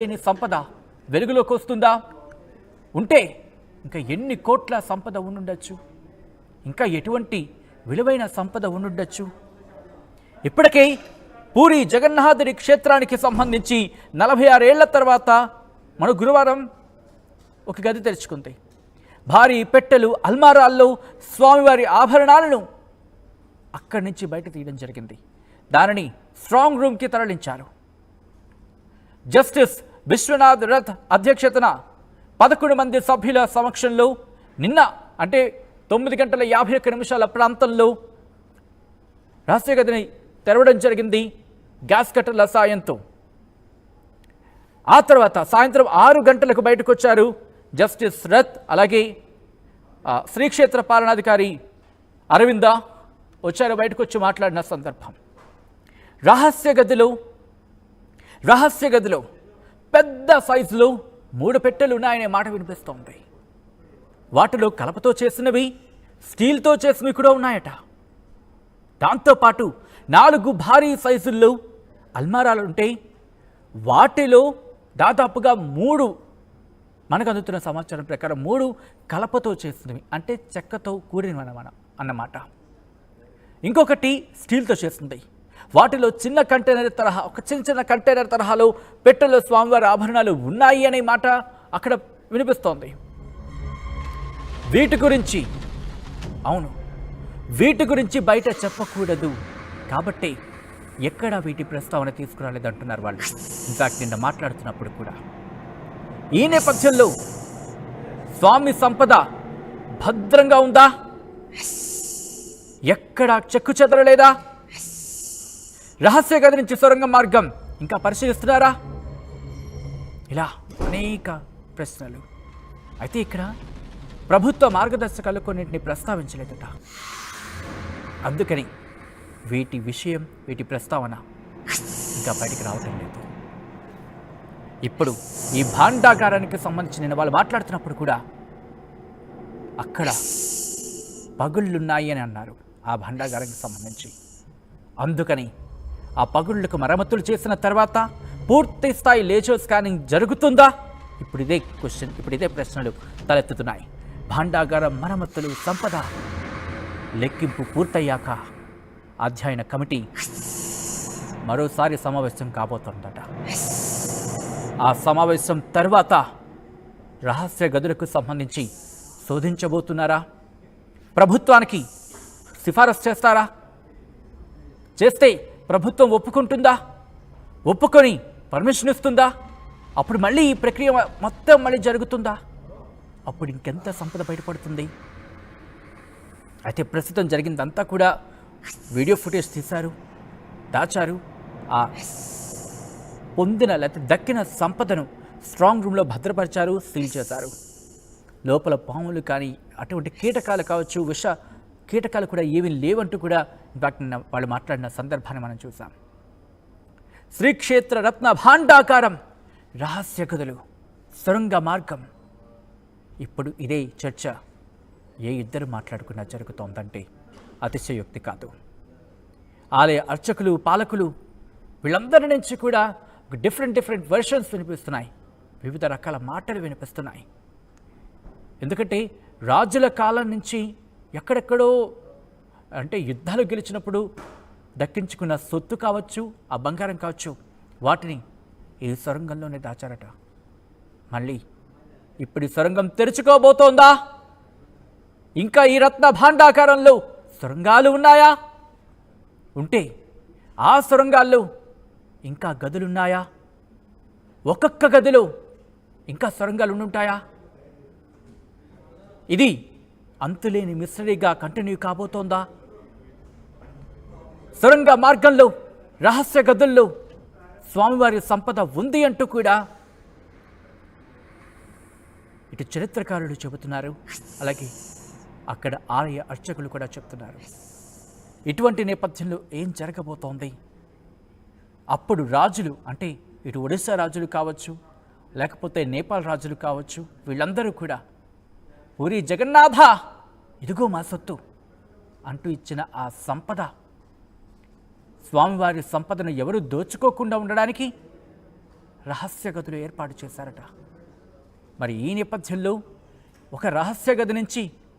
సంపద వెలుగులోకి వస్తుందా? ఉంటే ఇంకా ఎన్ని కోట్ల సంపద ఉండుండొచ్చు, ఇంకా ఎటువంటి విలువైన సంపద ఉండుండొచ్చు. ఇప్పటికే పూరి జగన్నాథుడి క్షేత్రానికి సంబంధించి 46 ఏళ్ల తర్వాత మన గురువారం ఒక గది తెరుచుకుంది. భారీ పెట్టెలు అల్మారాల్లో స్వామివారి ఆభరణాలను అక్కడి నుంచి బయట తీయడం జరిగింది. దానిని స్ట్రాంగ్ రూమ్కి తరలించారు. జస్టిస్ విశ్వనాథ్ రథ్ అధ్యక్షతన 11 మంది సభ్యుల సమక్షంలో నిన్న అంటే 9:51 ప్రాంతంలో రహస్య గదిని తెరవడం జరిగింది గ్యాస్ కట్టర్ల సాయంతో. ఆ తర్వాత సాయంత్రం 6 గంటలకు బయటకు వచ్చారు జస్టిస్ రథ్, అలాగే శ్రీక్షేత్ర పాలనాధికారి అరవింద వచ్చారు. బయటకు వచ్చి మాట్లాడిన సందర్భం రహస్య గదిలో పెద్ద సైజులో 3 పెట్టెలు ఉన్నాయనే మాట వినిపిస్తోంది. వాటిలో కలపతో చేసినవి, స్టీల్తో చేసినవి కూడా ఉన్నాయట. దాంతోపాటు 4 భారీ సైజుల్లో అల్మారాలు ఉంటాయి. వాటిలో దాదాపుగా 3 మనకు అందుతున్న సమాచారం ప్రకారం 3 కలపతో చేసినవి, అంటే చెక్కతో కూడినవి అన్నమాట. ఇంకొకటి స్టీల్తో చేసింది. వాటిలో చిన్న కంటైనర్ తరహాలో పెట్టెలో స్వామివారి ఆభరణాలు ఉన్నాయి అనే మాట అక్కడ వినిపిస్తోంది. వీటి గురించి బయట చెప్పకూడదు కాబట్టి ఎక్కడ వీటి ప్రస్తావన తీసుకురాలేదంటున్నారు వాళ్ళు. ఇన్ఫాక్ట్ నిన్న మాట్లాడుతున్నప్పుడు కూడా ఈ నేపథ్యంలో స్వామి సంపద భద్రంగా ఉందా? ఎక్కడా చెక్కు చెదరలేదా? రహస్య గది నుంచి సొరంగ మార్గం ఇంకా పరిశీలిస్తున్నారా? ఇలా అనేక ప్రశ్నలు. అయితే ఇక్కడ ప్రభుత్వ మార్గదర్శకాలు కొన్నింటిని ప్రస్తావించలేదట. అందుకని వీటి ప్రస్తావన ఇంకా బయటికి రావటం లేదు. ఇప్పుడు ఈ భాండాగారానికి సంబంధించిన వాళ్ళు మాట్లాడుతున్నప్పుడు కూడా అక్కడ పగుళ్ళున్నాయి అని అన్నారు ఆ భాండాగారానికి సంబంధించి. అందుకని ఆ పగుళ్లకు మరమ్మతులు చేసిన తర్వాత పూర్తి స్థాయి లేజర్ స్కానింగ్ జరుగుతుందా? ఇప్పుడు ఇదే ప్రశ్నలు తలెత్తుతున్నాయి. భాండాగారం మరమ్మతులు, సంపద లెక్కింపు పూర్తయ్యాక అధ్యయన కమిటీ మరోసారి సమావేశం కాబోతోందట. ఆ సమావేశం తర్వాత రహస్య గదులకు సంబంధించి శోధించబోతున్నారా? ప్రభుత్వానికి సిఫారసు చేస్తారా? చేస్తే ప్రభుత్వం ఒప్పుకుంటుందా? ఒప్పుకొని పర్మిషన్ ఇస్తుందా? అప్పుడు మళ్ళీ ఈ ప్రక్రియ మొత్తం మళ్ళీ జరుగుతుందా? అప్పుడు ఇంకెంత సంపద బయటపడుతుంది? అయితే ప్రస్తుతం జరిగిందంతా కూడా వీడియో ఫుటేజ్ తీశారు, దాచారు. ఆ పొందిన లేకపోతే దక్కిన సంపదను స్ట్రాంగ్ రూమ్లో భద్రపరిచారు, సీల్ చేశారు. లోపల పాములు కానీ అటువంటి కీటకాలు కావచ్చు, విష కీటకాలు కూడా ఏమీ లేవంటూ కూడా ఇన్ఫాక్ట్ వాళ్ళు మాట్లాడిన సందర్భాన్ని మనం చూసాం. శ్రీక్షేత్ర రత్న భాండాకారం, రహస్య గదులు, సొరంగ మార్గం. ఇప్పుడు ఇదే చర్చ ఏ ఇద్దరు మాట్లాడుకున్నా జరుగుతోందంటే అతిశయోక్తి కాదు. ఆలయ అర్చకులు, పాలకులు వీళ్ళందరి నుంచి కూడా డిఫరెంట్ వెర్షన్స్ వినిపిస్తున్నాయి, వివిధ రకాల మాటలు వినిపిస్తున్నాయి. ఎందుకంటే రాజుల కాలం నుంచి ఎక్కడెక్కడో అంటే యుద్ధాలు గెలిచినప్పుడు దక్కించుకున్న సొత్తు కావచ్చు, ఆ బంగారం కావచ్చు, వాటిని ఈ సొరంగంలోనే దాచారట. మళ్ళీ ఇప్పుడు ఈ సొరంగం తెరుచుకోబోతోందా? ఇంకా ఈ రత్న భాండాకారంలో సొరంగాలు ఉన్నాయా? ఉంటే ఆ సొరంగాల్లో ఇంకా గదులున్నాయా? ఒక్కొక్క గదిలో ఇంకా సొరంగాలు ఉండుంటాయా? ఇది అంతులేని మిస్టరీగా కంటిన్యూ కాబోతోందా? సొరంగ మార్గంలో, రహస్య గదుల్లో స్వామివారి సంపద ఉంది అంటూ కూడా ఇటు చరిత్రకారులు చెబుతున్నారు, అలాగే అక్కడ ఆలయ అర్చకులు కూడా చెప్తున్నారు. ఇటువంటి నేపథ్యంలో ఏం జరగబోతోంది? అప్పుడు రాజులు అంటే ఇటు ఒడిశా రాజులు కావచ్చు, లేకపోతే నేపాల్ రాజులు కావచ్చు, వీళ్ళందరూ కూడా పూరి జగన్నాథ ఇదిగో మా సొత్తు అంటూ ఇచ్చిన ఆ సంపద, స్వామివారి సంపదను ఎవరు దోచుకోకుండా ఉండడానికి రహస్య గదులు ఏర్పాటు చేశారట. మరి ఈ నేపథ్యంలో ఒక రహస్య గది నుంచి